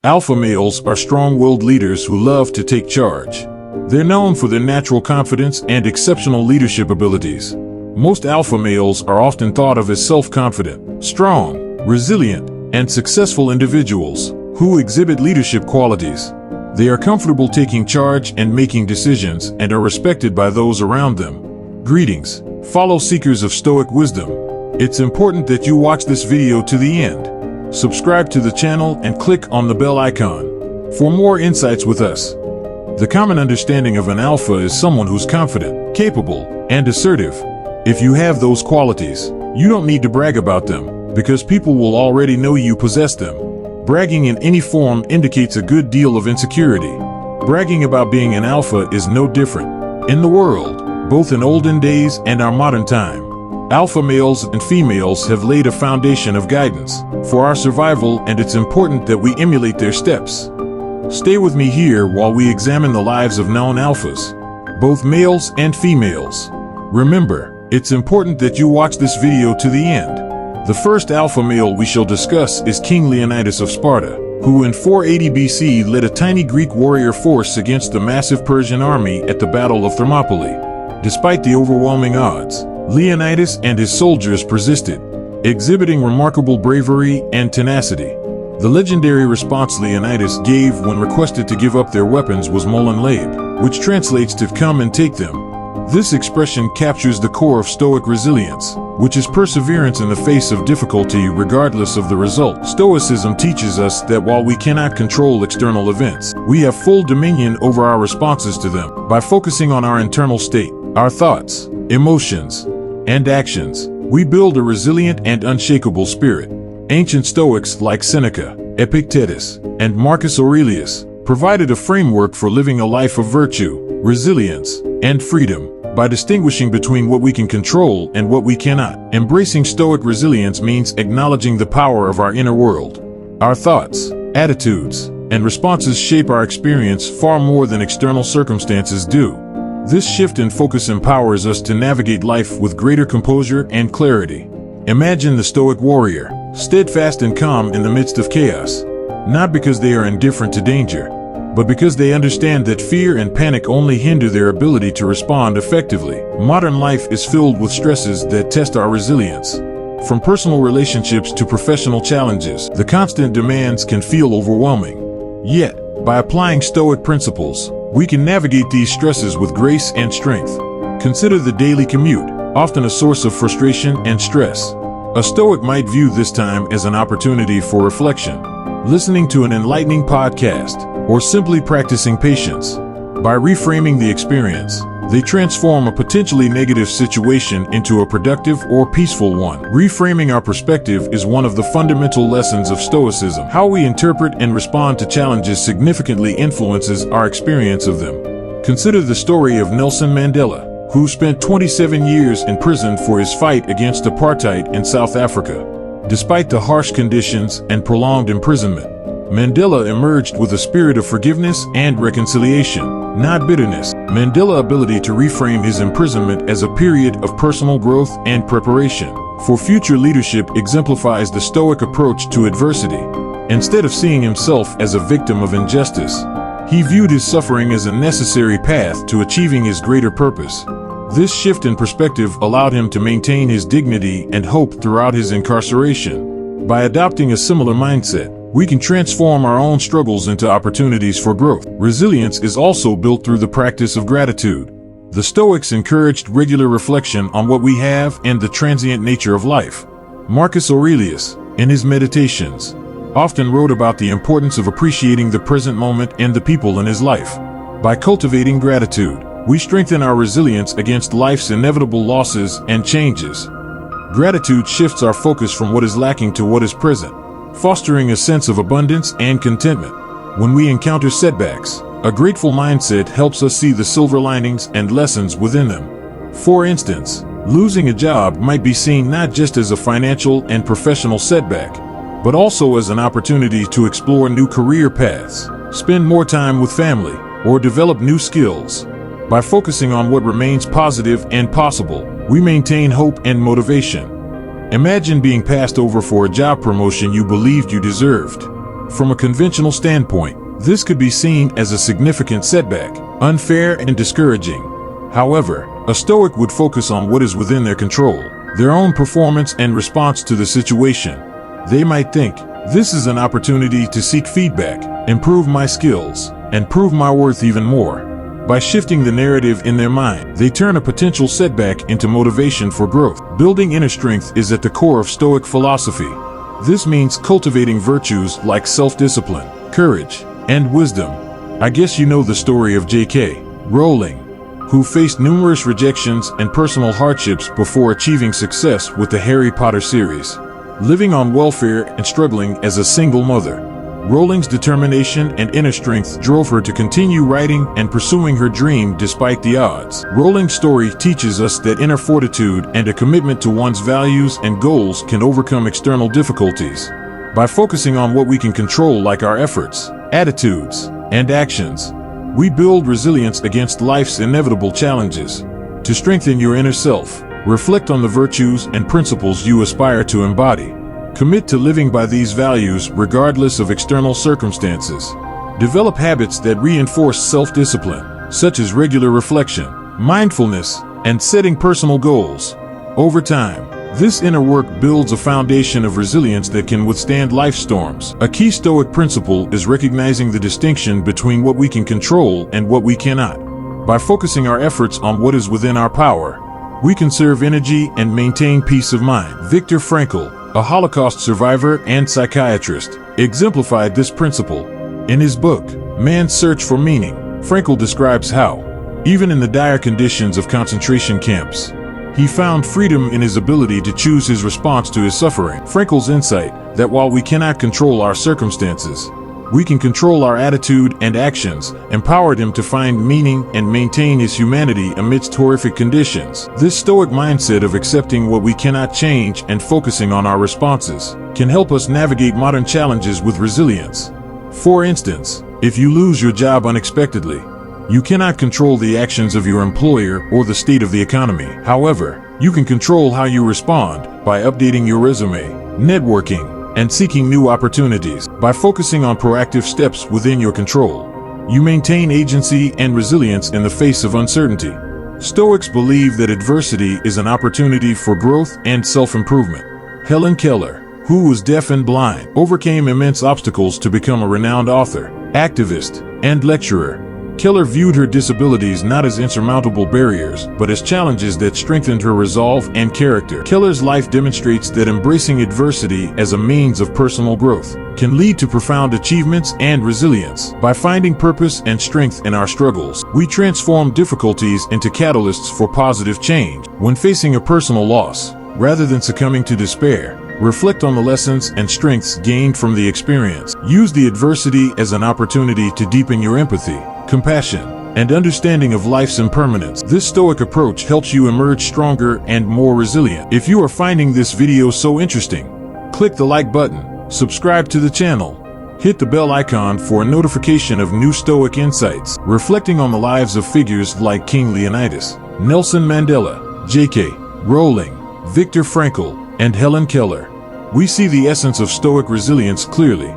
Alpha males are strong-willed leaders who love to take charge. They're known for their natural confidence and exceptional leadership abilities. Most alpha males are often thought of as self-confident, strong, resilient, and successful individuals who exhibit leadership qualities. They are comfortable taking charge and making decisions and are respected by those around them. Greetings, fellow seekers of Stoic wisdom. It's important that you watch this video to the end. Subscribe to the channel and click on the bell icon for more insights with us. The common understanding of an alpha is someone who's confident, capable, and assertive. If you have those qualities, you don't need to brag about them, because people will already know you possess them. Bragging in any form indicates a good deal of insecurity. Bragging about being an alpha is no different in the world, both in olden days and our modern time. Alpha males and females have laid a foundation of guidance for our survival, and it's important that we emulate their steps. Stay with me here while we examine the lives of known alphas, both males and females. Remember, it's important that you watch this video to the end. The first alpha male we shall discuss is King Leonidas of Sparta, who in 480 BC led a tiny Greek warrior force against the massive Persian army at the Battle of Thermopylae. Despite the overwhelming odds, Leonidas and his soldiers persisted, exhibiting remarkable bravery and tenacity. The legendary response Leonidas gave when requested to give up their weapons was Molon Labe, which translates to "come and take them." This expression captures the core of Stoic resilience, which is perseverance in the face of difficulty regardless of the result. Stoicism teaches us that while we cannot control external events, we have full dominion over our responses to them. By focusing on our internal state, our thoughts, emotions, and actions, we build a resilient and unshakable spirit. Ancient Stoics like Seneca, Epictetus, and Marcus Aurelius provided a framework for living a life of virtue, resilience, and freedom by distinguishing between what we can control and what we cannot. Embracing Stoic resilience means acknowledging the power of our inner world. Our thoughts, attitudes, and responses shape our experience far more than external circumstances do. This shift in focus empowers us to navigate life with greater composure and clarity. Imagine the Stoic warrior, steadfast and calm in the midst of chaos, not because they are indifferent to danger, but because they understand that fear and panic only hinder their ability to respond effectively. Modern life is filled with stresses that test our resilience. From personal relationships to professional challenges, the constant demands can feel overwhelming. Yet, by applying Stoic principles, we can navigate these stresses with grace and strength. Consider the daily commute, often a source of frustration and stress. A Stoic might view this time as an opportunity for reflection, listening to an enlightening podcast, or simply practicing patience. By reframing the experience, they transform a potentially negative situation into a productive or peaceful one. Reframing our perspective is one of the fundamental lessons of Stoicism. How we interpret and respond to challenges significantly influences our experience of them. Consider the story of Nelson Mandela, who spent 27 years in prison for his fight against apartheid in South Africa. Despite the harsh conditions and prolonged imprisonment, Mandela emerged with a spirit of forgiveness and reconciliation, not bitterness. Mandela's ability to reframe his imprisonment as a period of personal growth and preparation for future leadership exemplifies the Stoic approach to adversity. Instead of seeing himself as a victim of injustice, he viewed his suffering as a necessary path to achieving his greater purpose. This shift in perspective allowed him to maintain his dignity and hope throughout his incarceration. By adopting a similar mindset, we can transform our own struggles into opportunities for growth. Resilience is also built through the practice of gratitude. The Stoics encouraged regular reflection on what we have and the transient nature of life. Marcus Aurelius, in his Meditations, often wrote about the importance of appreciating the present moment and the people in his life. By cultivating gratitude, we strengthen our resilience against life's inevitable losses and changes. Gratitude shifts our focus from what is lacking to what is present, fostering a sense of abundance and contentment. When we encounter setbacks, a grateful mindset helps us see the silver linings and lessons within them. For instance, losing a job might be seen not just as a financial and professional setback, but also as an opportunity to explore new career paths, spend more time with family, or develop new skills. By focusing on what remains positive and possible, we maintain hope and motivation. Imagine being passed over for a job promotion you believed you deserved. From a conventional standpoint, this could be seen as a significant setback, unfair and discouraging. However, a Stoic would focus on what is within their control, their own performance and response to the situation. They might think, this is an opportunity to seek feedback, improve my skills, and prove my worth even more. By shifting the narrative in their mind, they turn a potential setback into motivation for growth. Building inner strength is at the core of Stoic philosophy. This means cultivating virtues like self-discipline, courage, and wisdom. I guess you know the story of J.K. Rowling, who faced numerous rejections and personal hardships before achieving success with the Harry Potter series. Living on welfare and struggling as a single mother, Rowling's determination and inner strength drove her to continue writing and pursuing her dream despite the odds. Rowling's story teaches us that inner fortitude and a commitment to one's values and goals can overcome external difficulties. By focusing on what we can control, like our efforts, attitudes, and actions, we build resilience against life's inevitable challenges. To strengthen your inner self, reflect on the virtues and principles you aspire to embody. Commit to living by these values regardless of external circumstances. Develop habits that reinforce self-discipline, such as regular reflection, mindfulness, and setting personal goals. Over time, this inner work builds a foundation of resilience that can withstand life's storms. A key Stoic principle is recognizing the distinction between what we can control and what we cannot. By focusing our efforts on what is within our power, we conserve energy and maintain peace of mind. Viktor Frankl, a Holocaust survivor and psychiatrist, exemplified this principle. In his book, Man's Search for Meaning, Frankl describes how, even in the dire conditions of concentration camps, he found freedom in his ability to choose his response to his suffering. Frankl's insight that while we cannot control our circumstances, we can control our attitude and actions, empowered him to find meaning and maintain his humanity amidst horrific conditions. This Stoic mindset of accepting what we cannot change and focusing on our responses can help us navigate modern challenges with resilience. For instance, if you lose your job unexpectedly, you cannot control the actions of your employer or the state of the economy. However, you can control how you respond by updating your resume, networking, and seeking new opportunities. By focusing on proactive steps within your control, you maintain agency and resilience in the face of uncertainty. Stoics believe that adversity is an opportunity for growth and self-improvement. Helen Keller, who was deaf and blind, overcame immense obstacles to become a renowned author, activist, and lecturer. Keller viewed her disabilities not as insurmountable barriers, but as challenges that strengthened her resolve and character. Keller's life demonstrates that embracing adversity as a means of personal growth can lead to profound achievements and resilience. By finding purpose and strength in our struggles, we transform difficulties into catalysts for positive change. When facing a personal loss, rather than succumbing to despair, reflect on the lessons and strengths gained from the experience. Use the adversity as an opportunity to deepen your empathy, compassion, and understanding of life's impermanence. This Stoic approach helps you emerge stronger and more resilient. If you are finding this video so interesting, click the like button, subscribe to the channel, hit the bell icon for a notification of new Stoic insights. Reflecting on the lives of figures like King Leonidas, Nelson Mandela, J.K. Rowling, Viktor Frankl, and Helen Keller, we see the essence of Stoic resilience clearly.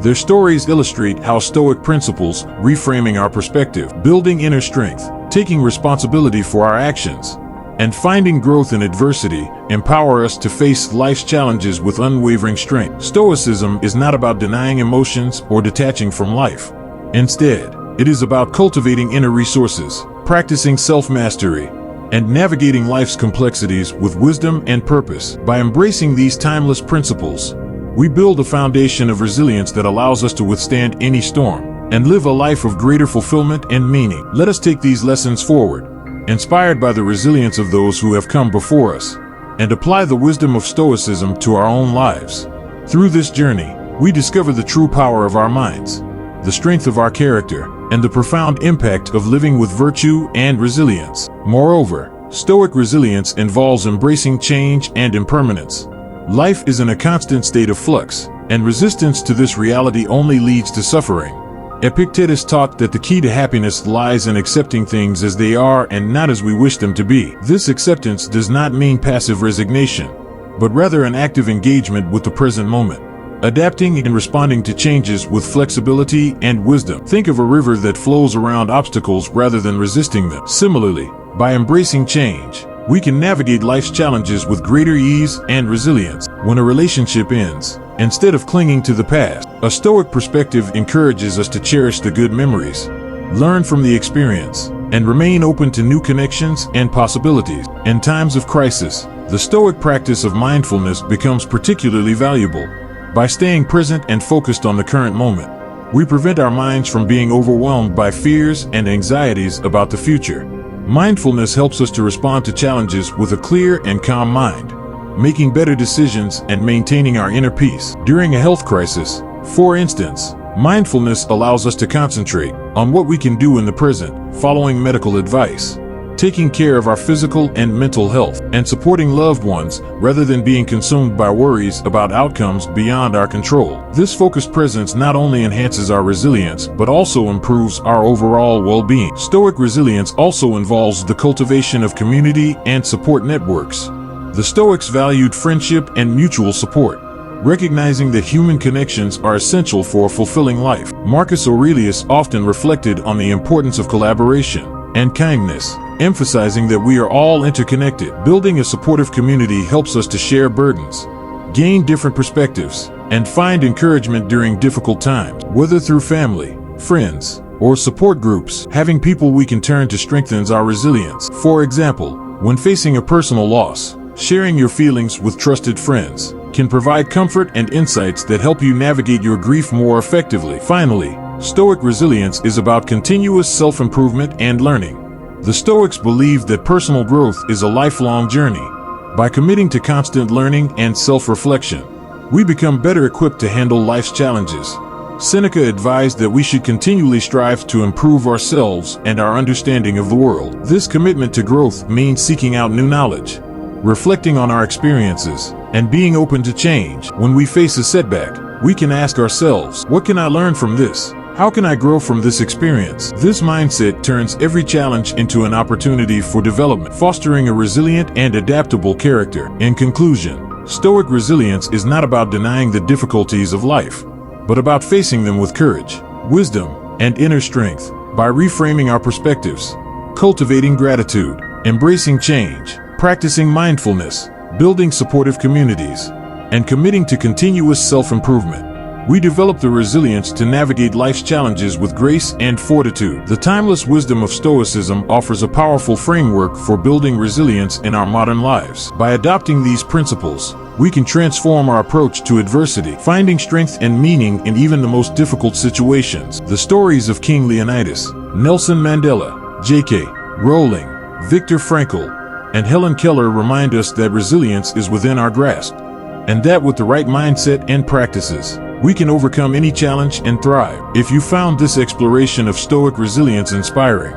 Their stories illustrate how Stoic principles, reframing our perspective, building inner strength, taking responsibility for our actions, and finding growth in adversity, empower us to face life's challenges with unwavering strength. Stoicism is not about denying emotions or detaching from life. Instead, it is about cultivating inner resources, practicing self-mastery, and navigating life's complexities with wisdom and purpose. By embracing these timeless principles, we build a foundation of resilience that allows us to withstand any storm and live a life of greater fulfillment and meaning. Let us take these lessons forward, inspired by the resilience of those who have come before us, and apply the wisdom of Stoicism to our own lives. Through this journey, we discover the true power of our minds, the strength of our character, and the profound impact of living with virtue and resilience. Moreover, Stoic resilience involves embracing change and impermanence. Life is in a constant state of flux, and resistance to this reality only leads to suffering. Epictetus taught that the key to happiness lies in accepting things as they are and not as we wish them to be. This acceptance does not mean passive resignation, but rather an active engagement with the present moment. adapting and responding to changes with flexibility and wisdom. Think of a river that flows around obstacles rather than resisting them. Similarly, by embracing change, we can navigate life's challenges with greater ease and resilience. When a relationship ends, instead of clinging to the past, a Stoic perspective encourages us to cherish the good memories, learn from the experience, and remain open to new connections and possibilities. In times of crisis, the Stoic practice of mindfulness becomes particularly valuable. By staying present and focused on the current moment, we prevent our minds from being overwhelmed by fears and anxieties about the future. Mindfulness helps us to respond to challenges with a clear and calm mind, making better decisions and maintaining our inner peace. During a health crisis, for instance, mindfulness allows us to concentrate on what we can do in the present, following medical advice, taking care of our physical and mental health, and supporting loved ones rather than being consumed by worries about outcomes beyond our control. This focused presence not only enhances our resilience but also improves our overall well-being. Stoic resilience also involves the cultivation of community and support networks. The Stoics valued friendship and mutual support, recognizing that human connections are essential for a fulfilling life. Marcus Aurelius often reflected on the importance of collaboration and kindness, emphasizing that we are all interconnected. Building a supportive community helps us to share burdens, gain different perspectives, and find encouragement during difficult times. Whether through family, friends, or support groups, having people we can turn to strengthens our resilience. For example, when facing a personal loss, sharing your feelings with trusted friends can provide comfort and insights that help you navigate your grief more effectively. Finally, Stoic resilience is about continuous self-improvement and learning. The Stoics believe that personal growth is a lifelong journey. By committing to constant learning and self-reflection, we become better equipped to handle life's challenges. Seneca advised that we should continually strive to improve ourselves and our understanding of the world. This commitment to growth means seeking out new knowledge, reflecting on our experiences, and being open to change. When we face a setback, we can ask ourselves, what can I learn from this? How can I grow from this experience? This mindset turns every challenge into an opportunity for development, fostering a resilient and adaptable character. In conclusion, Stoic resilience is not about denying the difficulties of life, but about facing them with courage, wisdom, and inner strength. By reframing our perspectives, cultivating gratitude, embracing change, practicing mindfulness, building supportive communities, and committing to continuous self-improvement, we develop the resilience to navigate life's challenges with grace and fortitude. The timeless wisdom of Stoicism offers a powerful framework for building resilience in our modern lives. By adopting these principles, we can transform our approach to adversity, finding strength and meaning in even the most difficult situations. The stories of King Leonidas, Nelson Mandela, J.K. Rowling, Viktor Frankl, and Helen Keller remind us that resilience is within our grasp, and that with the right mindset and practices, we can overcome any challenge and thrive. If you found this exploration of Stoic resilience inspiring,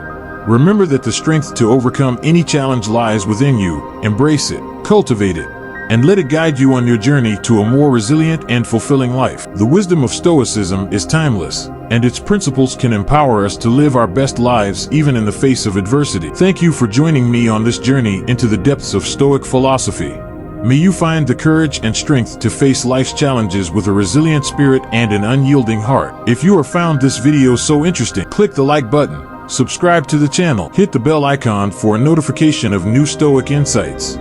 remember that the strength to overcome any challenge lies within you. Embrace it, cultivate it, and let it guide you on your journey to a more resilient and fulfilling life. The wisdom of Stoicism is timeless, and its principles can empower us to live our best lives even in the face of adversity. Thank you for joining me on this journey into the depths of Stoic philosophy. May you find the courage and strength to face life's challenges with a resilient spirit and an unyielding heart. If you have found this video so interesting, click the like button, subscribe to the channel, hit the bell icon for a notification of new Stoic insights.